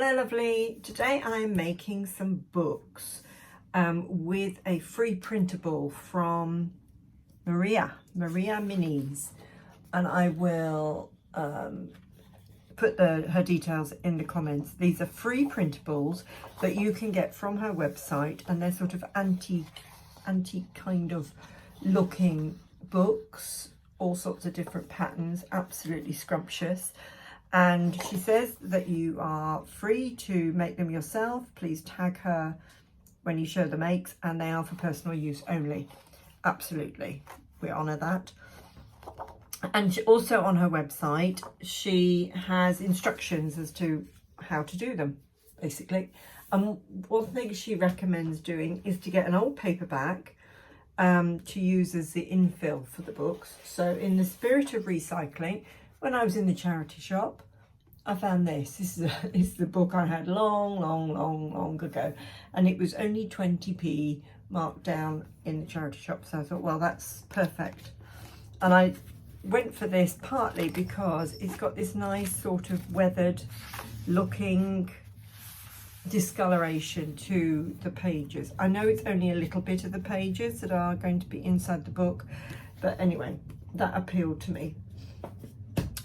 Hello lovely, today I'm making some books with a free printable from MariasMinis, and I will put her details in the comments. These are free printables that you can get from her website, and they're sort of antique kind of looking books, all sorts of different patterns, absolutely scrumptious. And she says that you are free to make them yourself. Please tag her when you show the makes, and they are for personal use only. Absolutely, we honour that. And also on her website, she has instructions as to how to do them, basically. And one thing she recommends doing is to get an old paperback to use as the infill for the books. So in the spirit of recycling, when I was in the charity shop, I found this. This is the book I had long ago, and it was only 20p marked down in the charity shop. So I thought, well, that's perfect. And I went for this partly because it's got this nice sort of weathered looking discoloration to the pages. I know it's only a little bit of the pages that are going to be inside the book, but anyway, that appealed to me.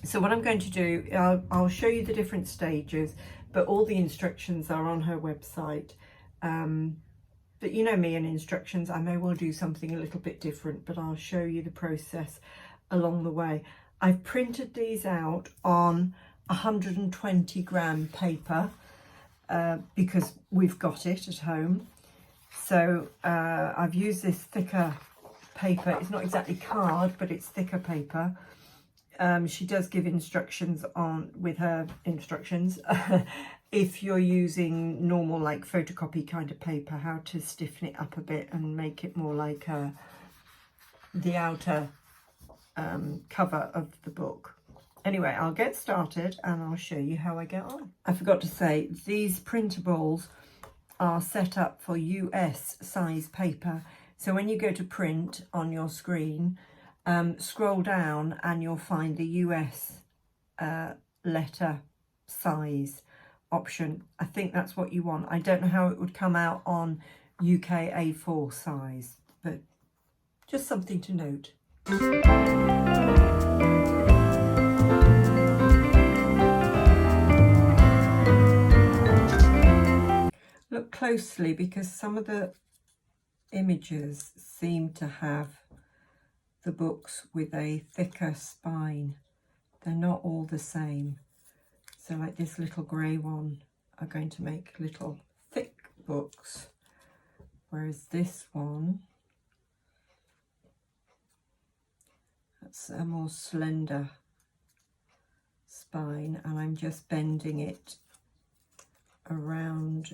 So what I'm going to do, I'll show you the different stages, but all the instructions are on her website. But you know me and instructions, I may well do something a little bit different, but I'll show you the process along the way. I've printed these out on 120 gram paper because we've got it at home. So I've used this thicker paper. It's not exactly card, but it's thicker paper. She does give instructions with her instructions if you're using normal like photocopy kind of paper, how to stiffen it up a bit and make it more like the outer cover of the book. Anyway, I'll get started and I'll show you how I get on. I forgot to say, these printables are set up for US size paper. So when you go to print on your screen, scroll down and you'll find the US letter size option. I think that's what you want. I don't know how it would come out on UK A4 size, but just something to note. Look closely because some of the images seem to have the books with a thicker spine. They're not all the same. So like this little grey one are going to make little thick books, whereas this one, that's a more slender spine, and I'm just bending it around,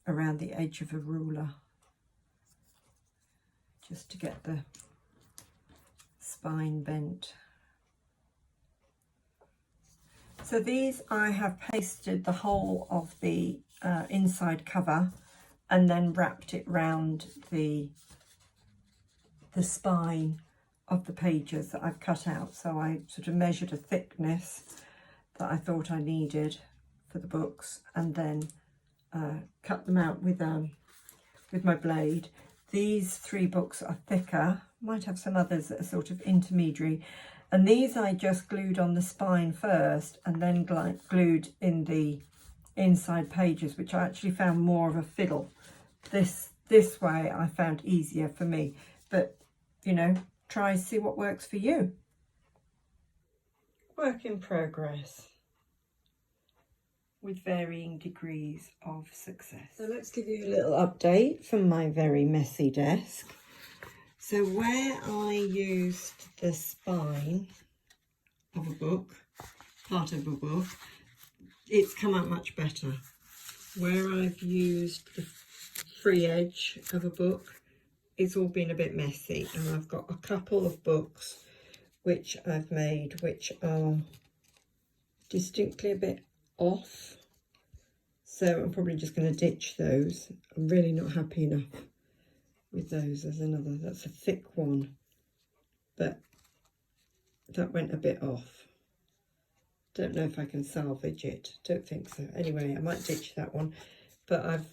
around the edge of a ruler, just to get the spine bent. So these I have pasted the whole of the inside cover and then wrapped it round the spine of the pages that I've cut out. So I sort of measured a thickness that I thought I needed for the books and then cut them out with my blade. These 3 books are thicker, might have some others that are sort of intermediary, and these I just glued on the spine first and then glued in the inside pages, which I actually found more of a fiddle. This way I found easier for me, but you know, try see what works for you. Work in progress with varying degrees of success. So let's give you a little update from my very messy desk. So where I used the spine of a book, part of a book, it's come out much better. Where I've used the free edge of a book, it's all been a bit messy, and I've got a couple of books which I've made which are distinctly a bit off, so I'm probably just going to ditch those. I'm really not happy enough with those. There's another, that's a thick one, but that went a bit off. Don't know if I can salvage it. Don't think so. Anyway, I might ditch that one. But I've...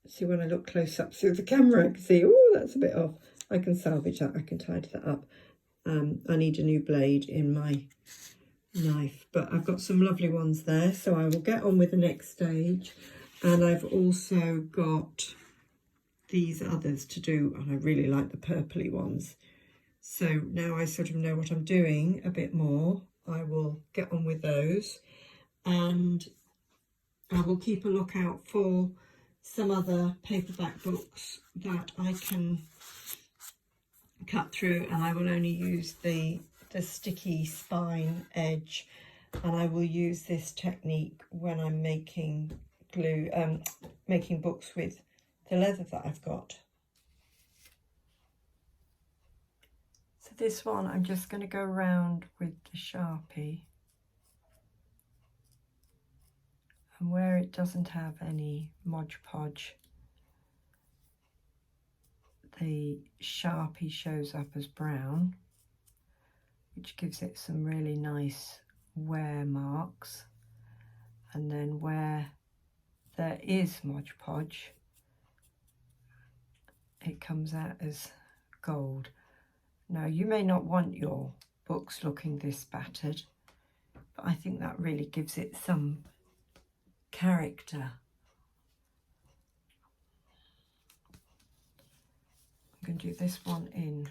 see, when I look close up through the camera, I can see, oh, that's a bit off. I can salvage that. I can tidy that up. I need a new blade in my knife. But I've got some lovely ones there. So I will get on with the next stage. And I've also got these others to do. And I really like the purpley ones. So now I sort of know what I'm doing a bit more. I will get on with those. And I will keep a lookout for some other paperback books that I can cut through, and I will only use the sticky spine edge, and I will use this technique when I'm making glue, making books with the leather that I've got. So this one I'm just going to go around with the Sharpie, and where it doesn't have any Mod Podge, the Sharpie shows up as brown, which gives it some really nice wear marks. And then where there is Mod Podge, it comes out as gold. Now, you may not want your books looking this battered, but I think that really gives it some character. I'm going to do this one in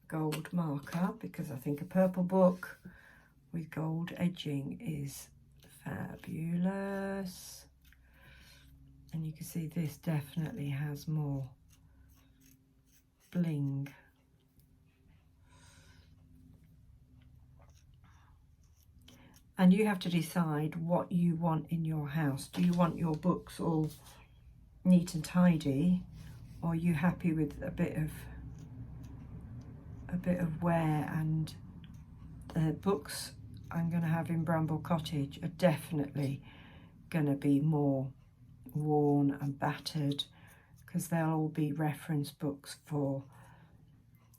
gold marker because I think a purple book with gold edging is fabulous. And you can see this definitely has more bling. And you have to decide what you want in your house. Do you want your books all neat and tidy, or are you happy with a bit of wear? And the books I'm going to have in Bramble Cottage are definitely going to be more worn and battered, because they'll all be reference books for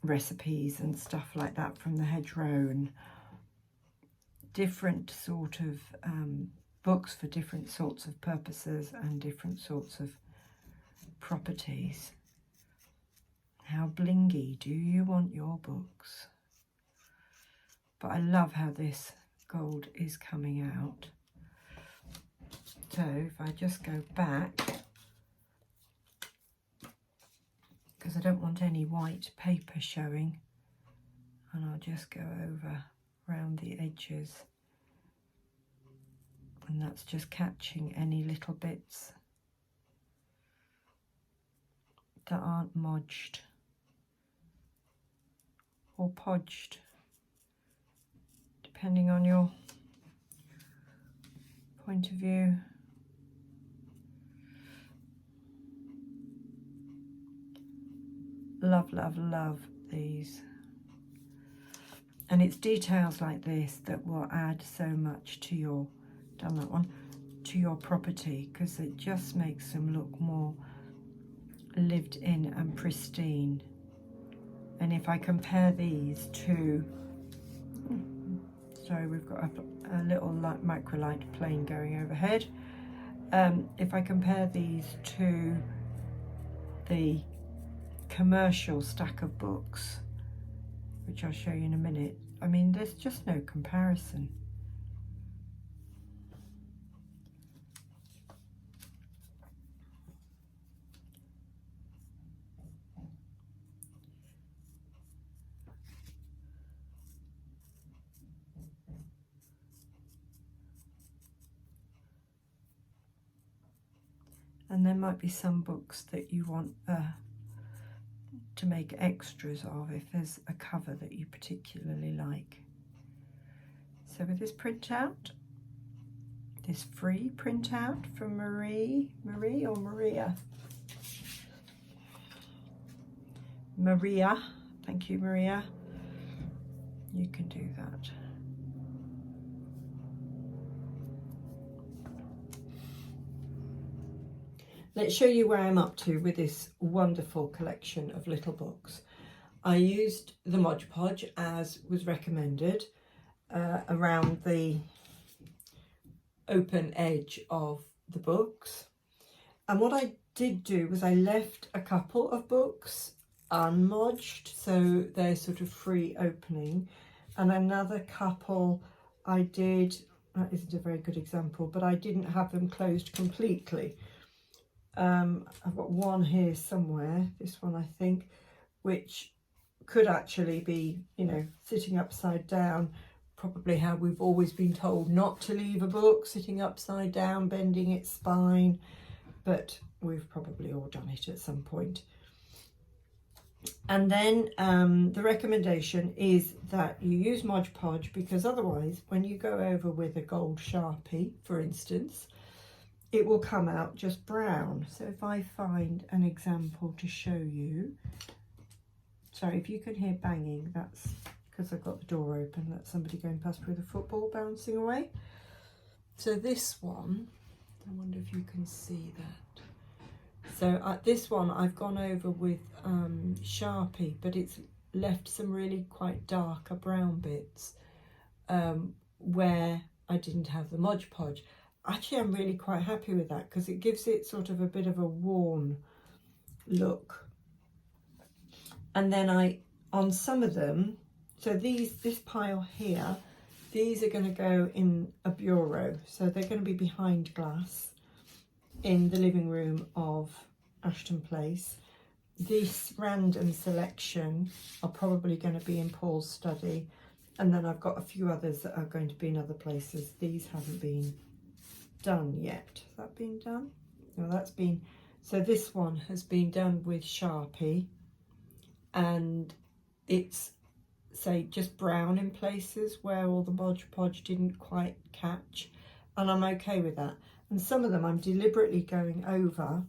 recipes and stuff like that from the hedgerow, and different sort of books for different sorts of purposes and different sorts of properties. How blingy do you want your books? But I love how this gold is coming out. So if I just go back, because I don't want any white paper showing, and I'll just go over around the edges, and that's just catching any little bits that aren't modged or podged, depending on your point of view. Love, love, love these. And it's details like this that will add so much to your, done that one, to your property, because it just makes them look more lived in and pristine. And if I compare these to, sorry, we've got a little micro light plane going overhead. If I compare these to the commercial stack of books, which I'll show you in a minute, I mean, there's just no comparison. And there might be some books that you want to make extras of if there's a cover that you particularly like. So with this printout, this free printout from Maria, thank you, Maria, you can do that. Let's show you where I'm up to with this wonderful collection of little books. I used the Mod Podge as was recommended around the open edge of the books. And what I did do was I left a couple of books unmodged, so they're sort of free opening, and another couple I did, that isn't a very good example, but I didn't have them closed completely. I've got one here somewhere, this one I think, which could actually be, you know, sitting upside down, probably how we've always been told not to leave a book, sitting upside down, bending its spine, but we've probably all done it at some point. And then the recommendation is that you use Mod Podge, because otherwise when you go over with a gold Sharpie, for instance, it will come out just brown. So if I find an example to show you, sorry if you can hear banging, that's because I've got the door open, that's somebody going past with a football bouncing away. So this one, I wonder if you can see that. So this one I've gone over with Sharpie, but it's left some really quite darker brown bits where I didn't have the Mod Podge. Actually, I'm really quite happy with that because it gives it sort of a bit of a worn look. And then on some of them, so this pile here, these are going to go in a bureau. So they're going to be behind glass in the living room of Ashton Place. This random selection are probably going to be in Paul's study. And then I've got a few others that are going to be in other places. These haven't been done yet. Has that been done? No, that's been, so this one has been done with Sharpie, and it's, say, just brown in places where all the Mod Podge didn't quite catch, and I'm okay with that. And some of them I'm deliberately going over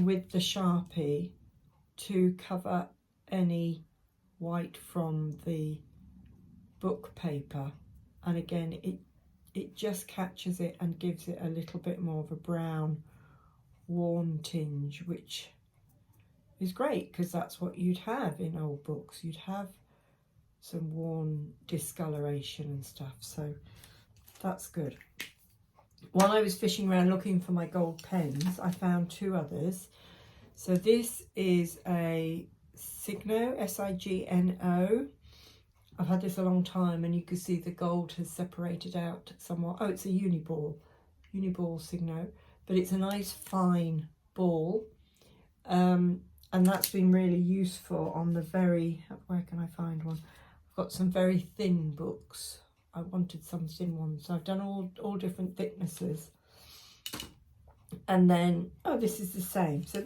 with the Sharpie to cover any white from the book paper, and again it just catches it and gives it a little bit more of a brown worn tinge, which is great because that's what you'd have in old books. You'd have some worn discoloration and stuff, so that's good. While I was fishing around looking for my gold pens, I found two others. So this is a Signo, S-I-G-N-O. I've had this a long time, and you can see the gold has separated out somewhat. Oh, it's a Uniball Signo, but it's a nice fine ball. And that's been really useful on the very, where can I find one? I've got some very thin books. I wanted some thin ones, so I've done all different thicknesses. And then, oh, this is the same. So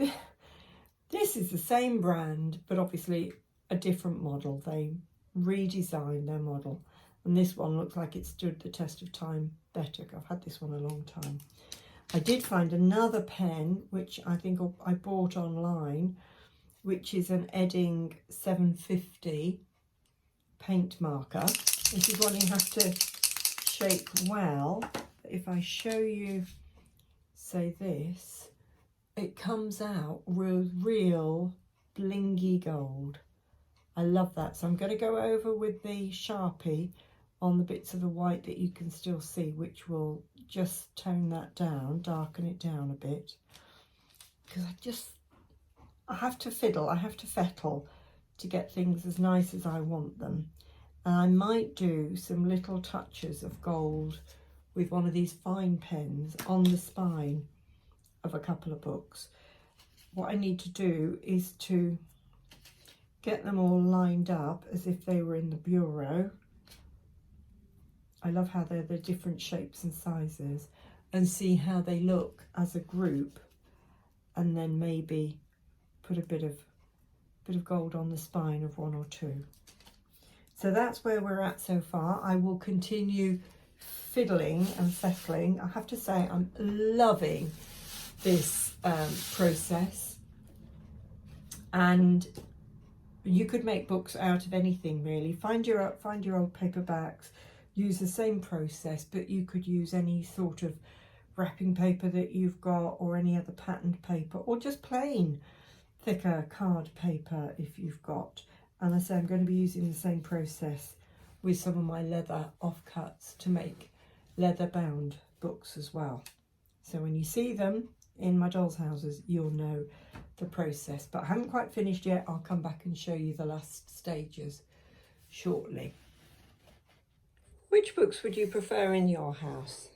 this is the same brand, but obviously a different model. They redesigned their model, and this one looks like it stood the test of time better. I've had this one a long time. I did find another pen, which I think I bought online, which is an Edding 750 paint marker. This is one you have to shape well. If I show you, say this, it comes out with real blingy gold. I love that. So I'm going to go over with the Sharpie on the bits of the white that you can still see, which will just tone that down, darken it down a bit. Because I have to fiddle, I have to fettle to get things as nice as I want them. And I might do some little touches of gold with one of these fine pens on the spine of a couple of books. What I need to do is to get them all lined up as if they were in the bureau. I love how they're the different shapes and sizes, and see how they look as a group, and then maybe put a bit of gold on the spine of one or two. So that's where we're at so far. I will continue fiddling and fettling. I have to say I'm loving this process, and you could make books out of anything really. Find your old paperbacks, use the same process, but you could use any sort of wrapping paper that you've got, or any other patterned paper, or just plain thicker card paper if you've got. And I say I'm going to be using the same process with some of my leather offcuts to make leather bound books as well. So when you see them in my dolls' houses, you'll know the process. But I haven't quite finished yet. I'll come back and show you the last stages shortly. Which books would you prefer in your house?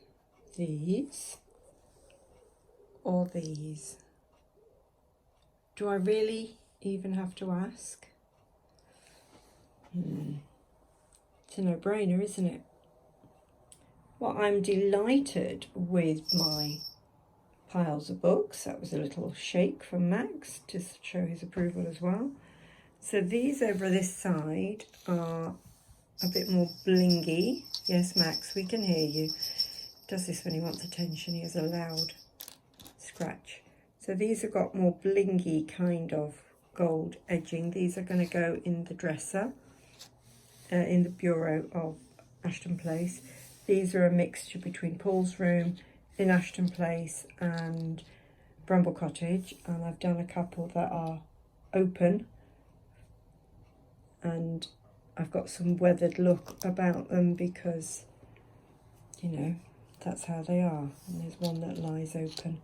These or these? Do I really even have to ask? It's a no-brainer, isn't it? Well, I'm delighted with my piles of books. That was a little shake from Max to show his approval as well. So these over this side are a bit more blingy. Yes, Max, we can hear you. Does this when he wants attention. He has a loud scratch. So these have got more blingy kind of gold edging. These are going to go in the dresser, in the bureau of Ashton Place. These are a mixture between Paul's room in Ashton Place and Bramble Cottage, and I've done a couple that are open, and I've got some weathered look about them because, you know, that's how they are. And there's one that lies open.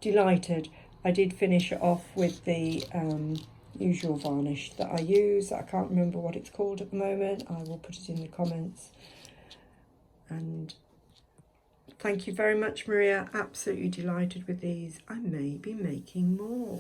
Delighted. I did finish it off with the usual varnish that I use. I can't remember what it's called at the moment. I will put it in the comments. And thank you very much, Maria. Absolutely delighted with these. I may be making more.